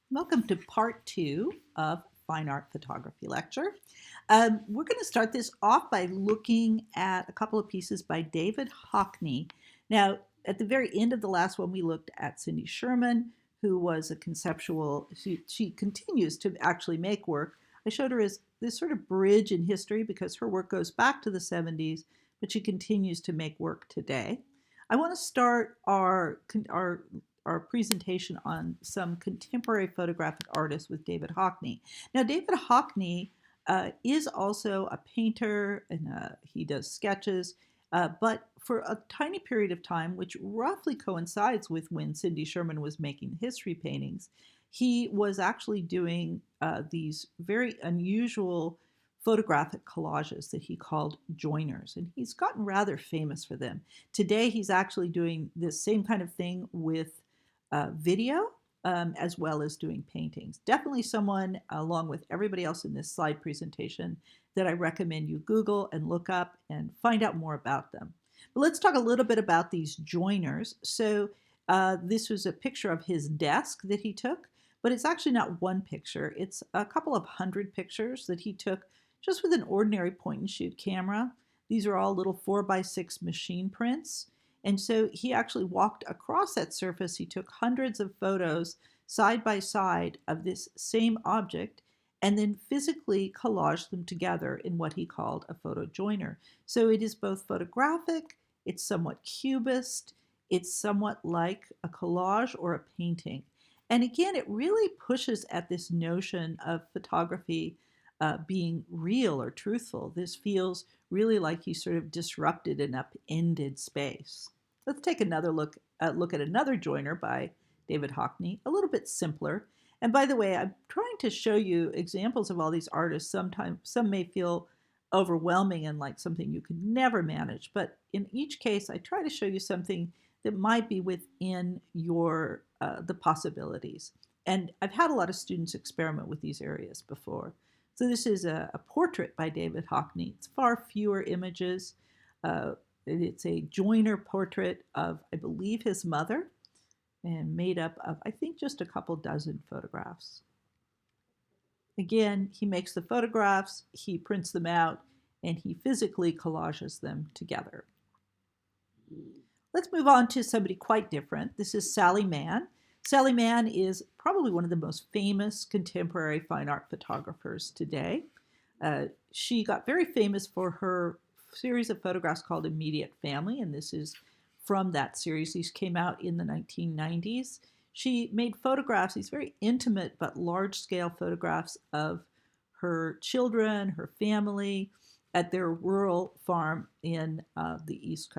Welcome to part two of Fine Art Photography Lecture. We're going to start this off by looking at a couple of pieces by David Hockney. Now, at the very end of the last one, we looked at Cindy Sherman, who was a conceptual, she continues to actually make work. I showed her as this sort of bridge in history because her work goes back to the 70s, but she continues to make work today. I want to start our presentation on some contemporary photographic artists with David Hockney. Now, David Hockney is also a painter and he does sketches, but for a tiny period of time, which roughly coincides with when Cindy Sherman was making history paintings, he was actually doing these very unusual photographic collages that he called joiners, and he's gotten rather famous for them. Today, he's actually doing this same kind of thing with video as well as doing paintings. Definitely someone, along with everybody else in this slide presentation, that I recommend you Google and look up and find out more about them. But let's talk a little bit about these joiners. So this was a picture of his desk that he took, but it's actually not one picture. It's a couple of hundred pictures that he took just with an ordinary point and shoot camera. These are all little 4x6 machine prints. And so he actually walked across that surface. He took hundreds of photos side by side of this same object and then physically collaged them together in what he called a photo joiner. So it is both photographic, it's somewhat cubist, it's somewhat like a collage or a painting. And again, it really pushes at this notion of photography being real or truthful. This feels really like he sort of disrupted an upended space. Let's take another look at another joiner by David Hockney, a little bit simpler. And by the way, I'm trying to show you examples of all these artists. Sometimes some may feel overwhelming and like something you could never manage, but in each case, I try to show you something that might be within your the possibilities. And I've had a lot of students experiment with these areas before. So this is a portrait by David Hockney. It's far fewer images. It's a joiner portrait of, I believe, his mother, and made up of, I think, just a couple dozen photographs. Again, he makes the photographs, he prints them out, and he physically collages them together. Let's move on to somebody quite different. This is Sally Mann. Sally Mann is probably one of the most famous contemporary fine art photographers today. She got very famous for her series of photographs called Immediate Family, and this is from that series. These came out in the 1990s. She made photographs, these very intimate but large-scale photographs of her children, her family, at their rural farm in on the East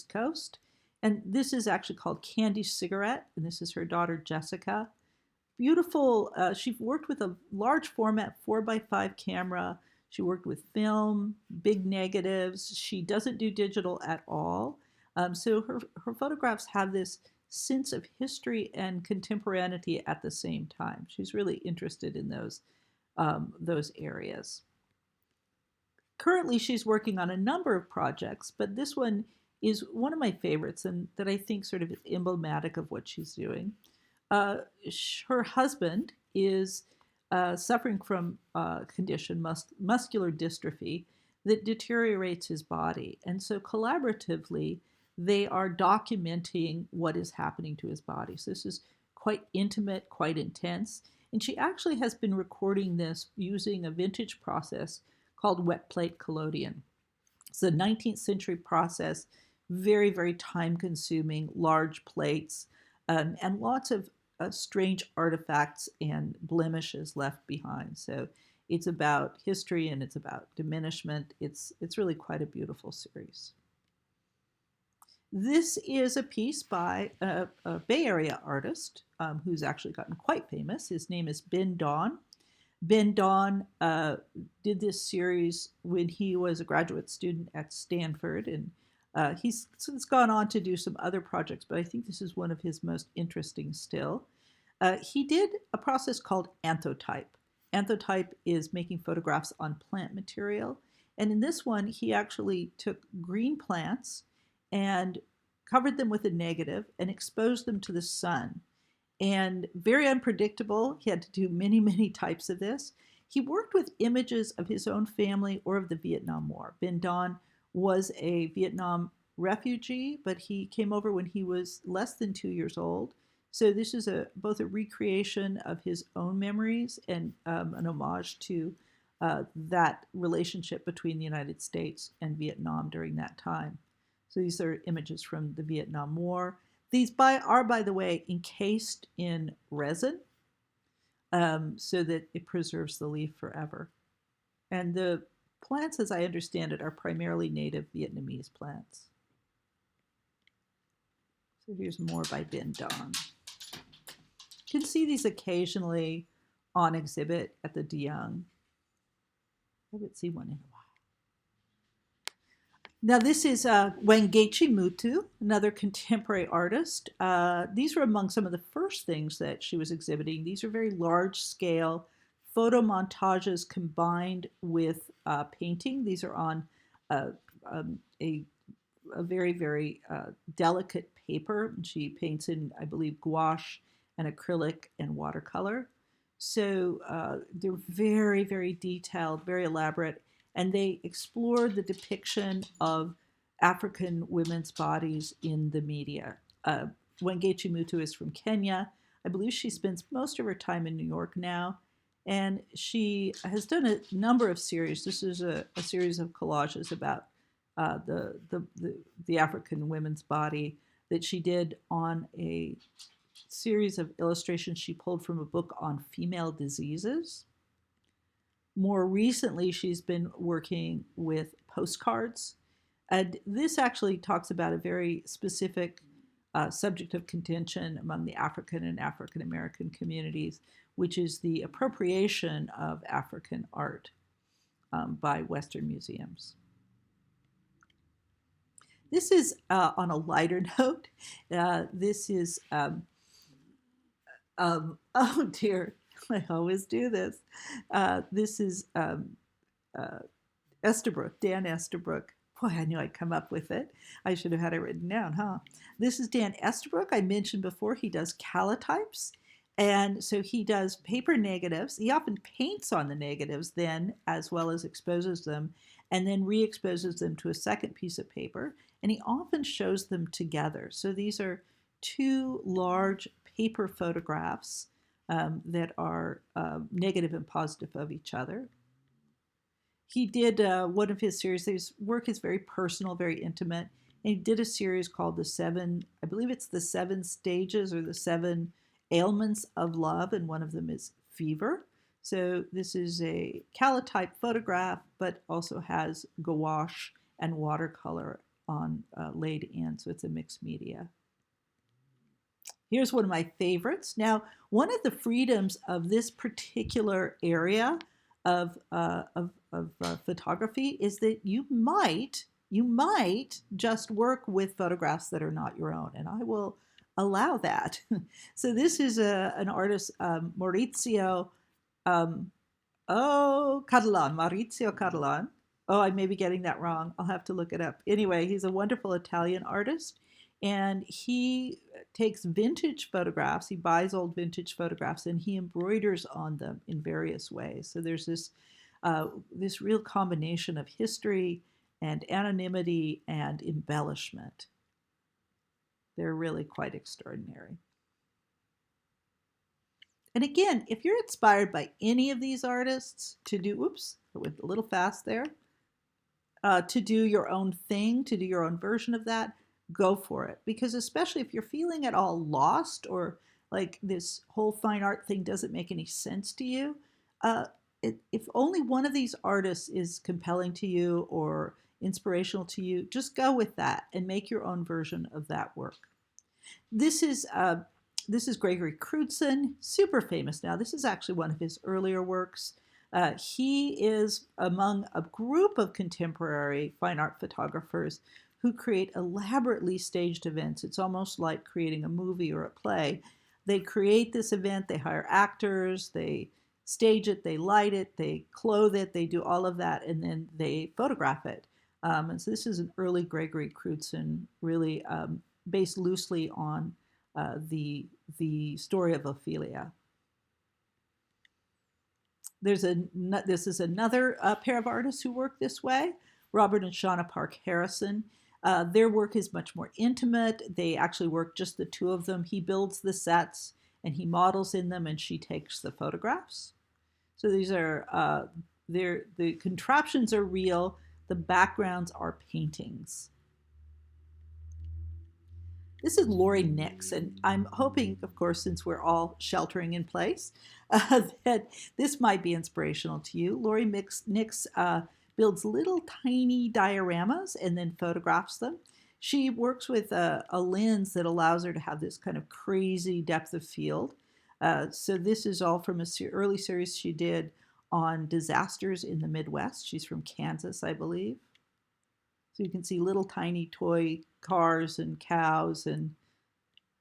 Coast. And this is actually called Candy Cigarette, and this is her daughter Jessica. Beautiful. She worked with a large format 4x5 camera. She worked with film, big negatives. She doesn't do digital at all. So her photographs have this sense of history and contemporaneity at the same time. She's really interested in those areas. Currently, she's working on a number of projects, but this one is one of my favorites and that I think sort of is emblematic of what she's doing. Her husband is suffering from a condition, muscular dystrophy, that deteriorates his body. And so collaboratively, they are documenting what is happening to his body. So this is quite intimate, quite intense. And she actually has been recording this using a vintage process called wet plate collodion. It's a 19th century process, very, very time consuming, large plates, and lots of strange artifacts and blemishes left behind. So it's about history and it's about diminishment. It's really quite a beautiful series. This is a piece by a Bay Area artist who's actually gotten quite famous. His name is Ben Dawn. Ben Dawn did this series when he was a graduate student at Stanford, and he's since gone on to do some other projects, but I think this is one of his most interesting still. He did a process called anthotype. Anthotype is making photographs on plant material, and in this one, he actually took green plants and covered them with a negative and exposed them to the sun. and very unpredictable. He had to do many, many types of this. He worked with images of his own family or of the Vietnam War. Binh Don was a Vietnam refugee, but he came over when he was less than 2 years old. So this is both a recreation of his own memories and an homage to that relationship between the United States and Vietnam during that time. So these are images from the Vietnam War. These are, by the way, encased in resin so that it preserves the leaf forever. And the plants, as I understand it, are primarily native Vietnamese plants. So here's more by Binh Don. You can see these occasionally on exhibit at the De Young. I haven't seen one in a while. Now this is Wangechi Mutu, another contemporary artist. These were among some of the first things that she was exhibiting. These are very large-scale photo montages combined with painting. These are on a very, very delicate paper. She paints in, I believe, gouache and acrylic and watercolor. So they're very, very detailed, very elaborate, and they explore the depiction of African women's bodies in the media. Wangechi Mutu is from Kenya. I believe she spends most of her time in New York now, and she has done a number of series. This is a series of collages about the African women's body that she did on a series of illustrations she pulled from a book on female diseases. More recently, she's been working with postcards. And this actually talks about a very specific subject of contention among the African and African American communities, which is the appropriation of African art by Western museums. This is on a lighter note. This is, oh dear, I always do this. This is Estabrook, Dan Estabrook. Boy, I knew I'd come up with it. I should have had it written down, huh? This is Dan Estabrook. I mentioned before he does calotypes. And so he does paper negatives. He often paints on the negatives then, as well as exposes them, and then re-exposes them to a second piece of paper. And he often shows them together. So these are two large paper photographs that are negative and positive of each other. He did one of his series. His work is very personal, very intimate. And he did a series called The Seven, I believe it's The Seven Stages or The Seven Ailments of Love, and one of them is fever. So this is a calotype photograph, but also has gouache and watercolor on laid in, so it's a mixed media. Here's one of my favorites. Now, one of the freedoms of this particular area of photography is that you might just work with photographs that are not your own, and I will allow that. So this is an artist, Mauricio Catalan. Oh, I may be getting that wrong. I'll have to look it up. Anyway, he's a wonderful Italian artist, and he takes vintage photographs. He buys old vintage photographs, and he embroiders on them in various ways. So there's this real combination of history and anonymity and embellishment. They're really quite extraordinary. And again, if you're inspired by any of these artists to do, oops, I went a little fast there, to do your own thing, to do your own version of that, go for it. Because especially if you're feeling at all lost or like this whole fine art thing doesn't make any sense to you, if only one of these artists is compelling to you or inspirational to you, just go with that and make your own version of that work. This is Gregory Crutzen, super famous now. This is actually one of his earlier works. He is among a group of contemporary fine art photographers who create elaborately staged events. It's almost like creating a movie or a play. They create this event, they hire actors, they stage it, they light it, they clothe it, they do all of that, and then they photograph it. And so this is an early Gregory Crutzen, really based loosely on the story of Ophelia. This is another pair of artists who work this way, Robert and Shana Park Harrison. Their work is much more intimate. They actually work just the two of them. He builds the sets and he models in them, and she takes the photographs. So these are the contraptions are real. The backgrounds are paintings. This is Lori Nix, and I'm hoping, of course, since we're all sheltering in place, that this might be inspirational to you. Lori Nix builds little tiny dioramas and then photographs them. She works with a lens that allows her to have this kind of crazy depth of field. So this is all from an early series she did on disasters in the Midwest. She's from Kansas, I believe. So you can see little tiny toy cars and cows and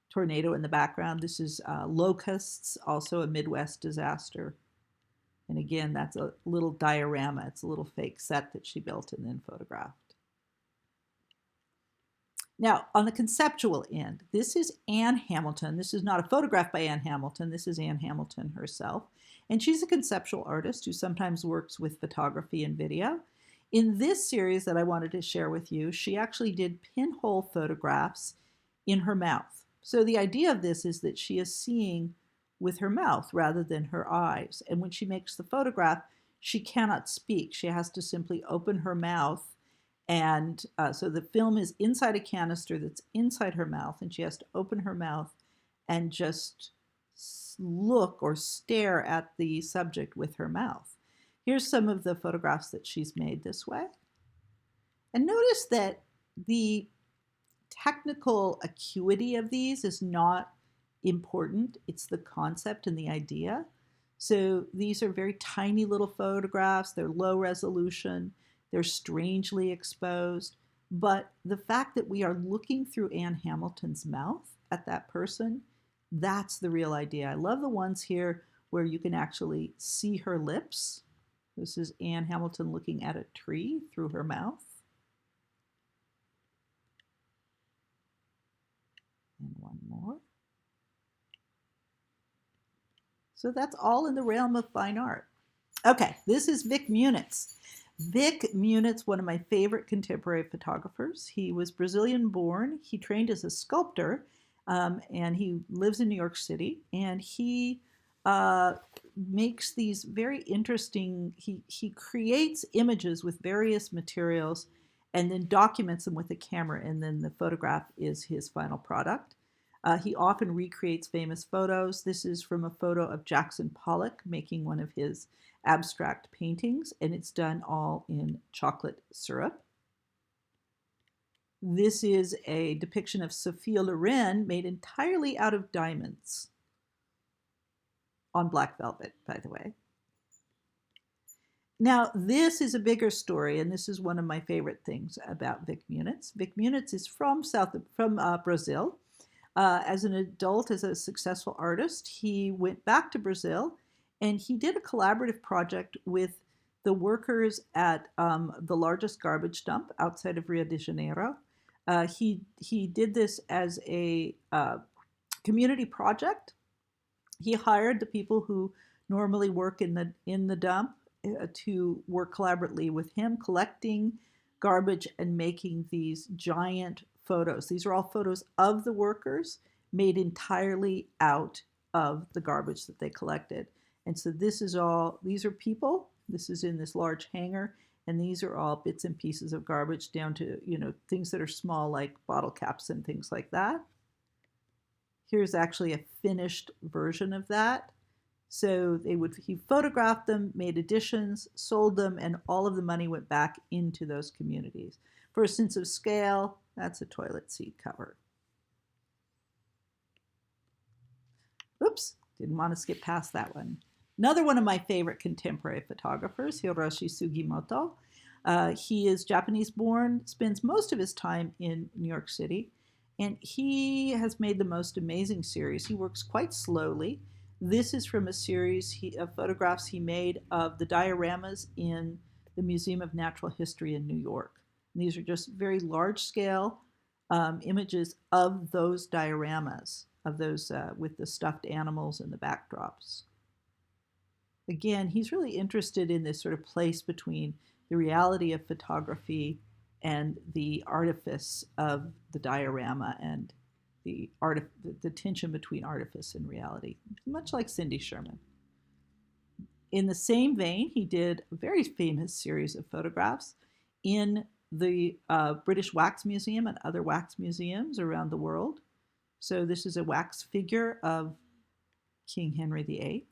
tornado in the background. This is locusts, also a Midwest disaster. And again, that's a little diorama. It's a little fake set that she built and then photographed. Now, on the conceptual end, this is Anne Hamilton. This is not a photograph by Anne Hamilton. This is Anne Hamilton herself. And she's a conceptual artist who sometimes works with photography and video. In this series that I wanted to share with you, she actually did pinhole photographs in her mouth. So the idea of this is that she is seeing with her mouth rather than her eyes. And when she makes the photograph, she cannot speak. She has to simply open her mouth. And so the film is inside a canister that's inside her mouth, and she has to open her mouth and just look or stare at the subject with her mouth. Here's some of the photographs that she's made this way. And notice that the technical acuity of these is not important. It's the concept and the idea. So these are very tiny little photographs. They're low resolution. They're strangely exposed. But the fact that we are looking through Anne Hamilton's mouth at that person, that's the real idea. I love the ones here where you can actually see her lips. This is Anne Hamilton looking at a tree through her mouth. And one more. So that's all in the realm of fine art. Okay, this is Vik Muniz. Vik Muniz, one of my favorite contemporary photographers. He was Brazilian born. He trained as a sculptor, and he lives in New York City. And he makes these very interesting, he creates images with various materials and then documents them with a camera, and then the photograph is his final product. He often recreates famous photos. This is from a photo of Jackson Pollock making one of his abstract paintings, and it's done all in chocolate syrup. This is a depiction of Sophia Loren made entirely out of diamonds on black velvet, by the way. Now, this is a bigger story, and this is one of my favorite things about Vik Muniz. Vik Muniz is from Brazil. As an adult, as a successful artist, he went back to Brazil, and he did a collaborative project with the workers at the largest garbage dump outside of Rio de Janeiro. He did this as a community project. He hired the people who normally work in the dump to work collaboratively with him, collecting garbage and making these giant photos. These are all photos of the workers made entirely out of the garbage that they collected. And so these are people. This is in this large hangar, and these are all bits and pieces of garbage down to, things that are small like bottle caps and things like that. Here's actually a finished version of that. So he photographed them, made editions, sold them, and all of the money went back into those communities. For a sense of scale, that's a toilet seat cover. Oops, didn't want to skip past that one. Another one of my favorite contemporary photographers, Hiroshi Sugimoto. He is Japanese born, spends most of his time in New York City, and he has made the most amazing series. He works quite slowly. This is from a series of photographs he made of the dioramas in the Museum of Natural History in New York. These are just very large-scale images of those dioramas. of those with the stuffed animals and the backdrops. Again, he's really interested in this sort of place between the reality of photography and the artifice of the diorama and the tension between artifice and reality, much like Cindy Sherman. In the same vein, he did a very famous series of photographs in the British Wax Museum and other wax museums around the world. So this is a wax figure of King Henry VIII,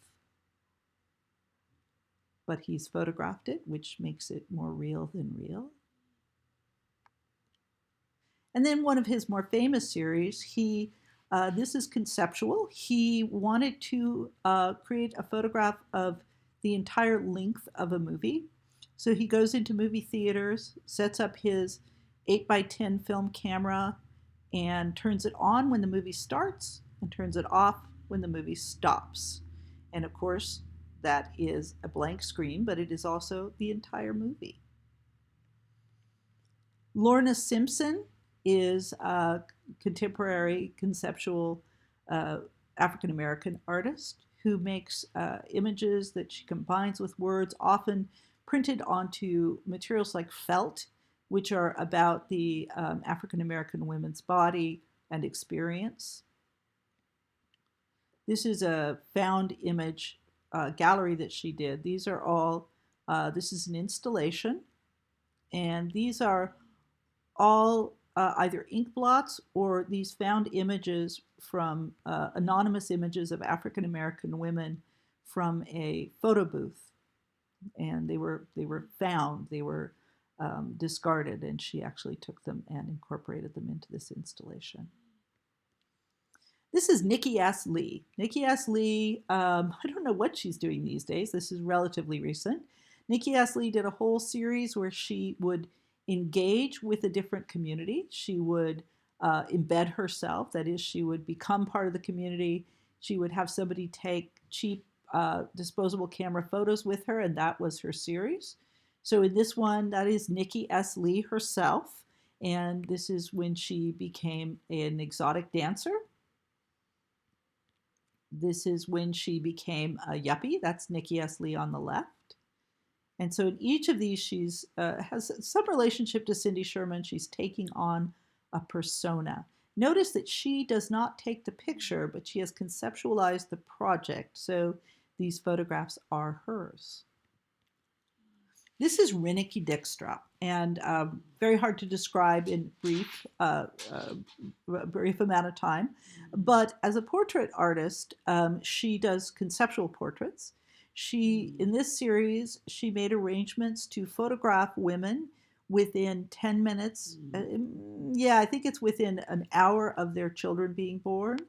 but he's photographed it, which makes it more real than real. And then one of his more famous series, this is conceptual. He wanted to create a photograph of the entire length of a movie. So he goes into movie theaters, sets up his 8x10 film camera, and turns it on when the movie starts and turns it off when the movie stops. And of course, that is a blank screen, but it is also the entire movie. Lorna Simpson is a contemporary conceptual African American artist who makes images that she combines with words, often printed onto materials like felt, which are about the African American women's body and experience. This is a found image gallery that she did. These are all, this is an installation, and these are all either ink blots or these found images from anonymous images of African American women from a photo booth. And they were found, they were discarded, and she actually took them and incorporated them into this installation. This is Nikki S Lee. Nikki S Lee, I don't know what she's doing these days. This is relatively recent. Nikki S Lee did a whole series where she would engage with a different community. She would embed herself. That is, she would become part of the community. She would have somebody take cheap disposable camera photos with her, and that was her series. So in this one, that is Nikki S Lee herself, and this is when she became an exotic dancer. This is when she became a yuppie. That's Nikki S Lee on the left. And so in each of these, she's has some relationship to Cindy Sherman. She's taking on a persona. Notice that she does not take the picture, but she has conceptualized the project. So these photographs are hers. This is Renuka Dijkstra, and very hard to describe in brief amount of time. But as a portrait artist, she does conceptual portraits. In this series, she made arrangements to photograph women within 10 minutes. I think it's within an hour of their children being born.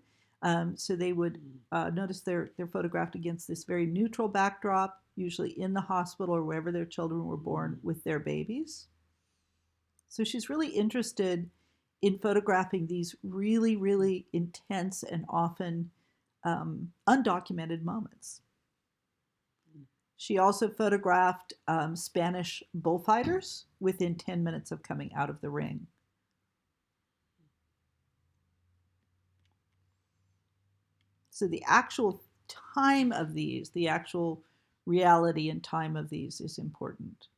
So they would notice they're photographed against this very neutral backdrop, usually in the hospital or wherever their children were born with their babies. So she's really interested in photographing these really, really intense and often undocumented moments. She also photographed Spanish bullfighters within 10 minutes of coming out of the ring. So the actual time of these, the actual reality and time of these is important.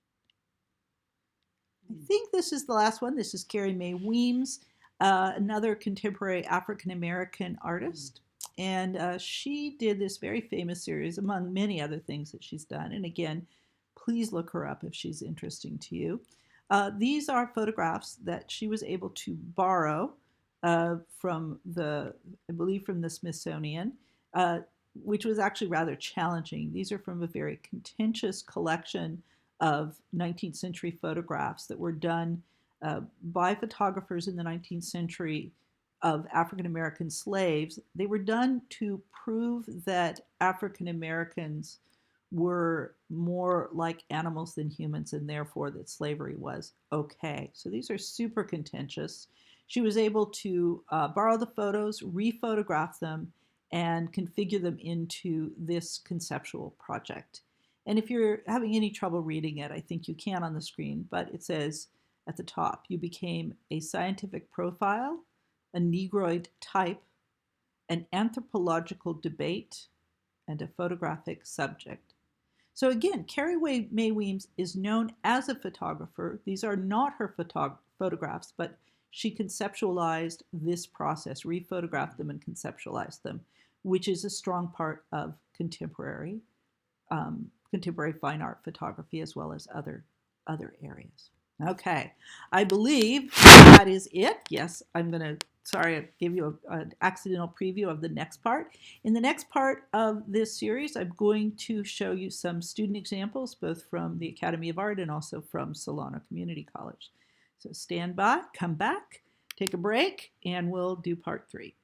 I think this is the last one. This is Carrie Mae Weems, another contemporary African-American artist. And she did this very famous series, among many other things that she's done. And again, please look her up if she's interesting to you. These are photographs that she was able to borrow from the Smithsonian, which was actually rather challenging. These are from a very contentious collection of 19th century photographs that were done by photographers in the 19th century of African American slaves. They were done to prove that African Americans were more like animals than humans, and therefore that slavery was okay. So these are super contentious. She was able to borrow the photos, re-photograph them, and configure them into this conceptual project. And if you're having any trouble reading it, I think you can on the screen, but it says at the top, you became a scientific profile, a Negroid type, an anthropological debate, and a photographic subject. So again, Carrie Mae Weems is known as a photographer. These are not her photographs, but she conceptualized this process, rephotographed them and conceptualized them, which is a strong part of contemporary fine art photography as well as other areas. Okay, I believe that is it. Yes, sorry, I gave you an accidental preview of the next part. In the next part of this series, I'm going to show you some student examples, both from the Academy of Art and also from Solano Community College. So stand by, come back, take a break, and we'll do part 3.